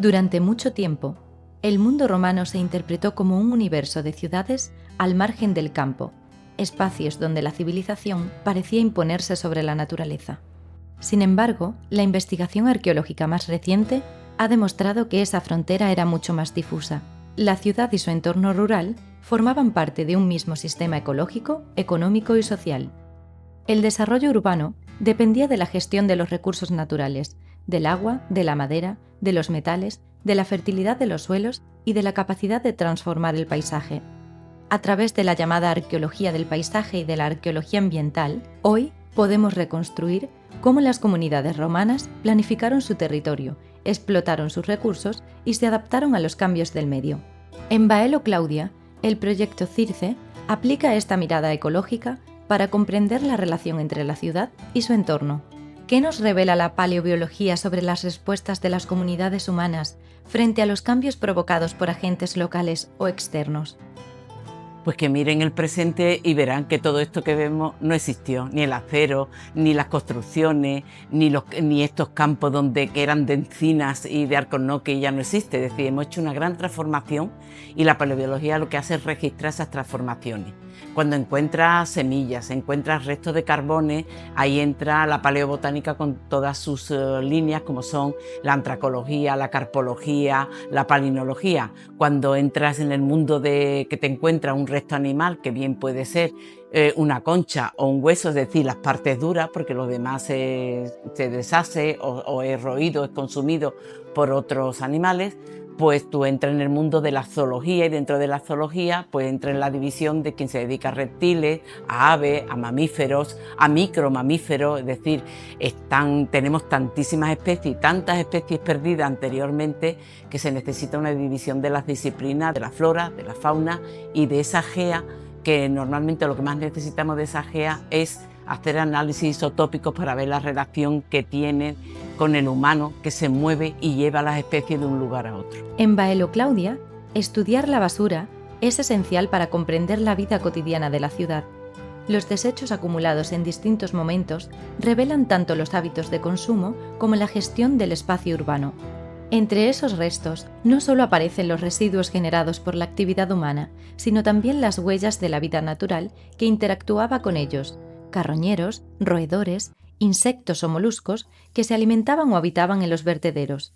Durante mucho tiempo, el mundo romano se interpretó como un universo de ciudades al margen del campo, espacios donde la civilización parecía imponerse sobre la naturaleza. Sin embargo, la investigación arqueológica más reciente ha demostrado que esa frontera era mucho más difusa. La ciudad y su entorno rural formaban parte de un mismo sistema ecológico, económico y social. El desarrollo urbano dependía de la gestión de los recursos naturales, del agua, de la madera, de los metales, de la fertilidad de los suelos y de la capacidad de transformar el paisaje. A través de la llamada arqueología del paisaje y de la arqueología ambiental, hoy podemos reconstruir cómo las comunidades romanas planificaron su territorio, explotaron sus recursos y se adaptaron a los cambios del medio. En Baelo Claudia, el proyecto Circe aplica esta mirada ecológica para comprender la relación entre la ciudad y su entorno. ¿Qué nos revela la paleobiología sobre las respuestas de las comunidades humanas frente a los cambios provocados por agentes locales o externos? Pues que miren el presente y verán que todo esto que vemos no existió, ni el acero, ni las construcciones, ni estos campos que eran de encinas y de alcornoque ya no existe. Es decir, hemos hecho una gran transformación y la paleobiología lo que hace es registrar esas transformaciones. Cuando encuentras semillas, encuentras restos de carbones, ahí entra la paleobotánica con todas sus líneas, como son la antracología, la carpología, la palinología. Cuando entras en el mundo que te encuentras un resto animal, que bien puede ser una concha o un hueso, es decir, las partes duras, porque lo demás se deshace o es roído, es consumido por otros animales, pues tú entras en el mundo de la zoología y dentro de la zoología pues entras en la división de quien se dedica a reptiles, a aves, a mamíferos, a micromamíferos, es decir, tenemos tantísimas especies y tantas especies perdidas anteriormente que se necesita una división de las disciplinas, de la flora, de la fauna y de esa gea, que normalmente lo que más necesitamos de esa gea es hacer análisis isotópicos para ver la relación que tiene con el humano que se mueve y lleva a las especies de un lugar a otro. En Baelo Claudia, estudiar la basura es esencial para comprender la vida cotidiana de la ciudad. Los desechos acumulados en distintos momentos revelan tanto los hábitos de consumo como la gestión del espacio urbano. Entre esos restos no solo aparecen los residuos generados por la actividad humana, sino también las huellas de la vida natural que interactuaba con ellos, carroñeros, roedores, insectos o moluscos que se alimentaban o habitaban en los vertederos.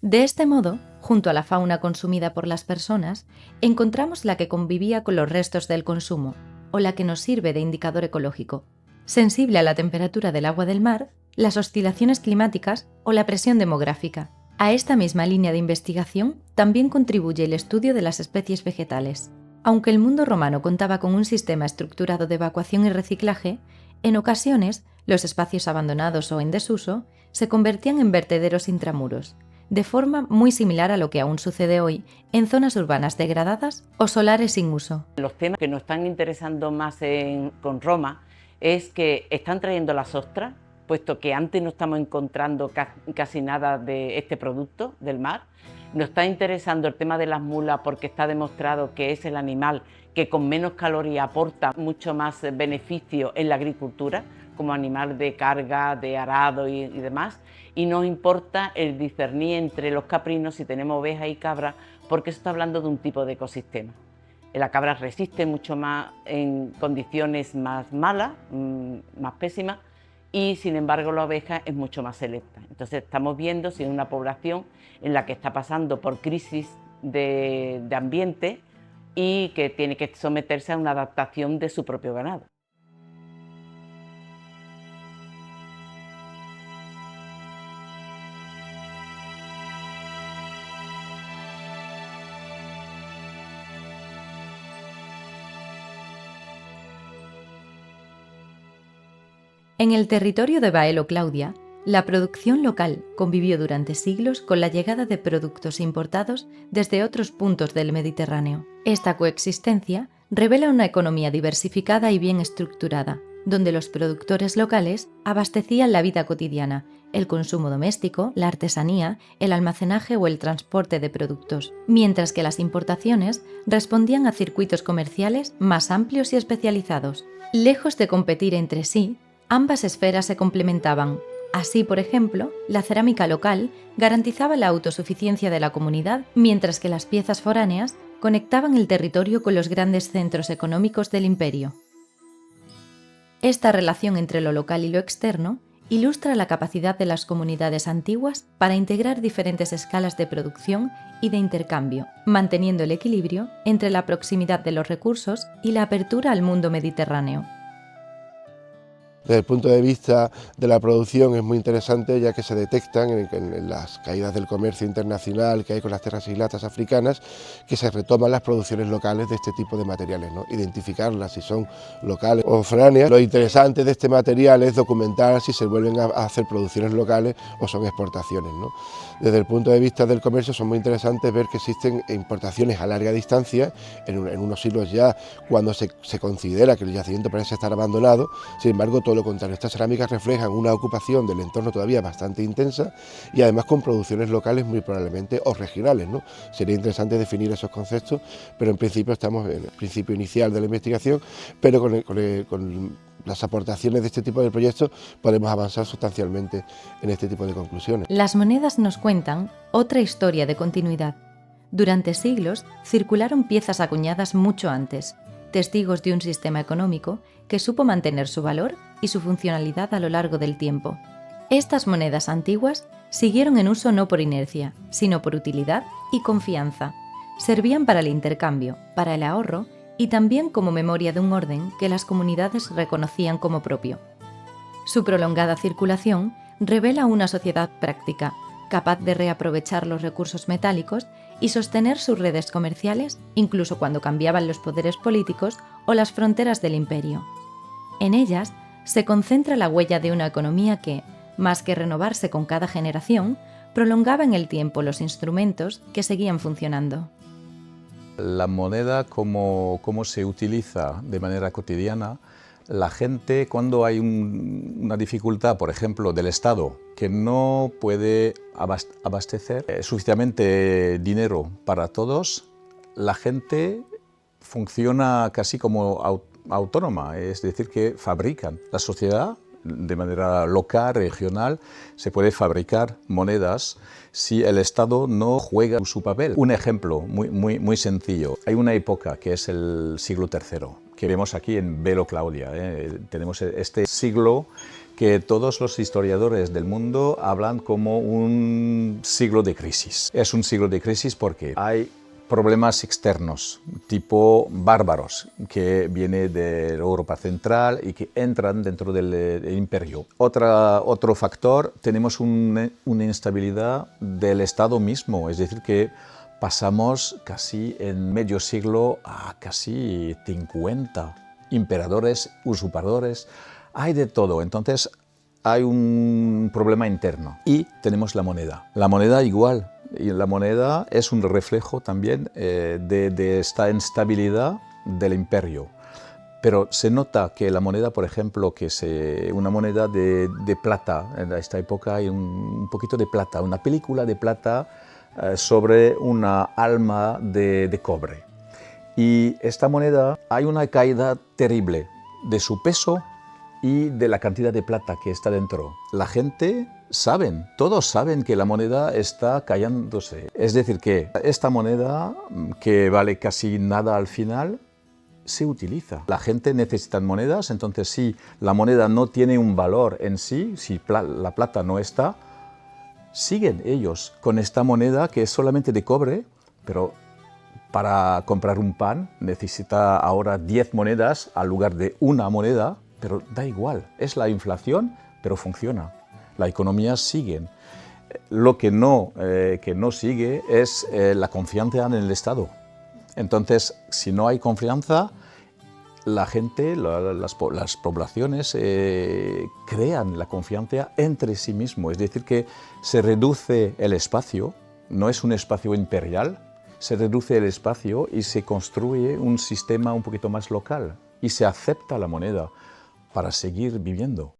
De este modo, junto a la fauna consumida por las personas, encontramos la que convivía con los restos del consumo, o la que nos sirve de indicador ecológico, sensible a la temperatura del agua del mar, las oscilaciones climáticas o la presión demográfica. A esta misma línea de investigación también contribuye el estudio de las especies vegetales. Aunque el mundo romano contaba con un sistema estructurado de evacuación y reciclaje, en ocasiones los espacios abandonados o en desuso se convertían en vertederos intramuros, de forma muy similar a lo que aún sucede hoy en zonas urbanas degradadas o solares sin uso. Los temas que nos están interesando más con Roma es que están trayendo las ostras, puesto que antes no estamos encontrando casi nada de este producto del mar. Nos está interesando el tema de las mulas porque está demostrado que es el animal que con menos calorías aporta mucho más beneficio en la agricultura, como animal de carga, de arado y demás. Y nos importa el discernir entre los caprinos si tenemos ovejas y cabras, porque eso está hablando de un tipo de ecosistema. La cabra resiste mucho más en condiciones más malas, más pésimas, y sin embargo la oveja es mucho más selecta. Entonces estamos viendo si es una población en la que está pasando por crisis de ambiente y que tiene que someterse a una adaptación de su propio ganado. En el territorio de Baelo Claudia, la producción local convivió durante siglos con la llegada de productos importados desde otros puntos del Mediterráneo. Esta coexistencia revela una economía diversificada y bien estructurada, donde los productores locales abastecían la vida cotidiana, el consumo doméstico, la artesanía, el almacenaje o el transporte de productos, mientras que las importaciones respondían a circuitos comerciales más amplios y especializados. Lejos de competir entre sí, ambas esferas se complementaban. Así, por ejemplo, la cerámica local garantizaba la autosuficiencia de la comunidad, mientras que las piezas foráneas conectaban el territorio con los grandes centros económicos del imperio. Esta relación entre lo local y lo externo ilustra la capacidad de las comunidades antiguas para integrar diferentes escalas de producción y de intercambio, manteniendo el equilibrio entre la proximidad de los recursos y la apertura al mundo mediterráneo. Desde el punto de vista de la producción es muy interesante, ya que se detectan en las caídas del comercio internacional que hay con las tierras isláticas africanas, que se retoman las producciones locales de este tipo de materiales, ¿no? Identificarlas si son locales o foráneas. Lo interesante de este material es documentar si se vuelven a hacer producciones locales o son exportaciones, ¿no? Desde el punto de vista del comercio son muy interesantes ver que existen importaciones a larga distancia, en unos siglos ya, cuando se considera que el yacimiento parece estar abandonado. Sin embargo, todo lo contrario, estas cerámicas reflejan una ocupación del entorno todavía bastante intensa y además con producciones locales muy probablemente o regionales, ¿no? Sería interesante definir esos conceptos, pero en principio estamos en el principio inicial de la investigación, pero con las aportaciones de este tipo de proyectos podemos avanzar sustancialmente en este tipo de conclusiones. Las monedas nos cuentan otra historia de continuidad. Durante siglos circularon piezas acuñadas mucho antes, testigos de un sistema económico que supo mantener su valor y su funcionalidad a lo largo del tiempo. Estas monedas antiguas siguieron en uso no por inercia, sino por utilidad y confianza. Servían para el intercambio, para el ahorro y también como memoria de un orden que las comunidades reconocían como propio. Su prolongada circulación revela una sociedad práctica, capaz de reaprovechar los recursos metálicos y sostener sus redes comerciales incluso cuando cambiaban los poderes políticos o las fronteras del imperio. En ellas se concentra la huella de una economía que, más que renovarse con cada generación, prolongaba en el tiempo los instrumentos que seguían funcionando. La moneda, como se utiliza de manera cotidiana, la gente, cuando hay una dificultad, por ejemplo, del Estado, que no puede abastecer suficientemente dinero para todos, la gente funciona casi como autónoma, es decir, que fabrican. La sociedad, de manera local, regional, se puede fabricar monedas si el Estado no juega su papel. Un ejemplo muy sencillo. Hay una época que es el siglo III, que vemos aquí en Velo Claudia. Tenemos este siglo que todos los historiadores del mundo hablan como un siglo de crisis. Es un siglo de crisis porque hay problemas externos, tipo bárbaros, que vienen de Europa Central y que entran dentro del imperio. Otro factor, tenemos una instabilidad del Estado mismo, es decir, que pasamos casi en medio siglo a casi 50 emperadores, usurpadores, hay de todo. Entonces hay un problema interno y tenemos la moneda. La moneda igual. Y la moneda es un reflejo también de esta instabilidad del imperio. Pero se nota que la moneda, por ejemplo, una moneda de plata, en esta época hay un poquito de plata, una película de plata sobre una alma de cobre. Y esta moneda hay una caída terrible de su peso y de la cantidad de plata que está dentro. La gente todos saben que la moneda está cayéndose. Es decir, que esta moneda, que vale casi nada al final, se utiliza. La gente necesita monedas, entonces si la moneda no tiene un valor en sí, si la plata no está, siguen ellos con esta moneda que es solamente de cobre, pero para comprar un pan necesita ahora 10 monedas al lugar de una moneda, pero da igual, es la inflación, pero funciona. La economía sigue. Lo que no sigue es la confianza en el Estado. Entonces, si no hay confianza, la gente, las poblaciones crean la confianza entre sí mismos. Es decir, que se reduce el espacio, no es un espacio imperial, se reduce el espacio y se construye un sistema un poquito más local y se acepta la moneda para seguir viviendo.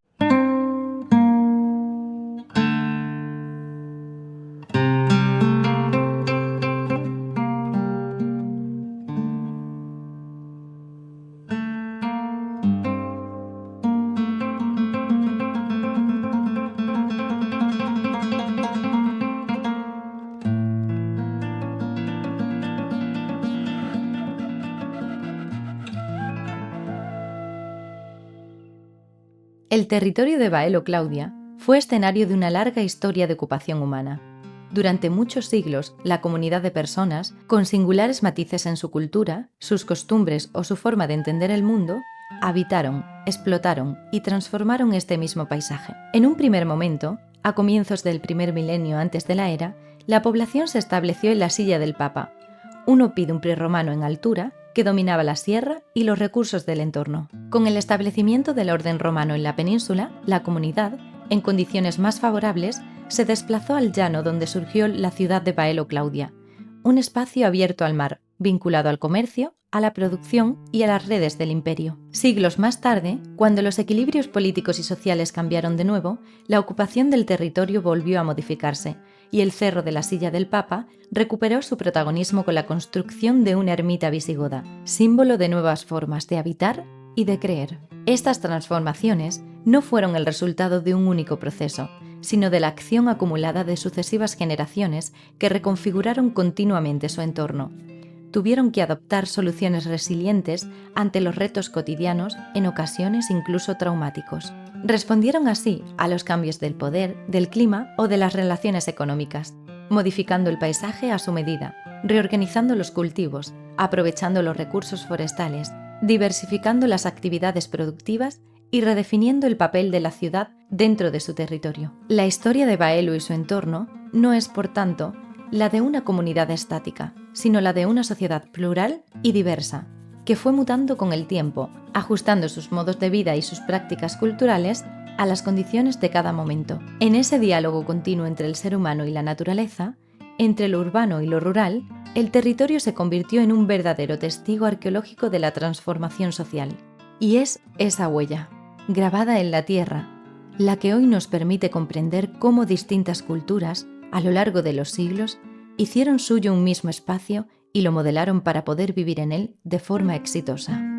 El territorio de Baelo Claudia fue escenario de una larga historia de ocupación humana. Durante muchos siglos, la comunidad de personas, con singulares matices en su cultura, sus costumbres o su forma de entender el mundo, habitaron, explotaron y transformaron este mismo paisaje. En un primer momento, a comienzos del primer milenio antes de la era, la población se estableció en la Silla del Papa, un oppidum prerromano en altura que dominaba la sierra y los recursos del entorno. Con el establecimiento del orden romano en la península, la comunidad, en condiciones más favorables, se desplazó al llano donde surgió la ciudad de Baelo Claudia, un espacio abierto al mar, vinculado al comercio, a la producción y a las redes del imperio. Siglos más tarde, cuando los equilibrios políticos y sociales cambiaron de nuevo, la ocupación del territorio volvió a modificarse, y el Cerro de la Silla del Papa recuperó su protagonismo con la construcción de una ermita visigoda, símbolo de nuevas formas de habitar y de creer. Estas transformaciones no fueron el resultado de un único proceso, sino de la acción acumulada de sucesivas generaciones que reconfiguraron continuamente su entorno. Tuvieron que adoptar soluciones resilientes ante los retos cotidianos, en ocasiones incluso traumáticos. Respondieron así a los cambios del poder, del clima o de las relaciones económicas, modificando el paisaje a su medida, reorganizando los cultivos, aprovechando los recursos forestales, diversificando las actividades productivas y redefiniendo el papel de la ciudad dentro de su territorio. La historia de Baelo y su entorno no es, por tanto, la de una comunidad estática, sino la de una sociedad plural y diversa, que fue mutando con el tiempo, ajustando sus modos de vida y sus prácticas culturales a las condiciones de cada momento. En ese diálogo continuo entre el ser humano y la naturaleza, entre lo urbano y lo rural, el territorio se convirtió en un verdadero testigo arqueológico de la transformación social. Y es esa huella, grabada en la tierra, la que hoy nos permite comprender cómo distintas culturas, a lo largo de los siglos, hicieron suyo un mismo espacio y lo modelaron para poder vivir en él de forma exitosa.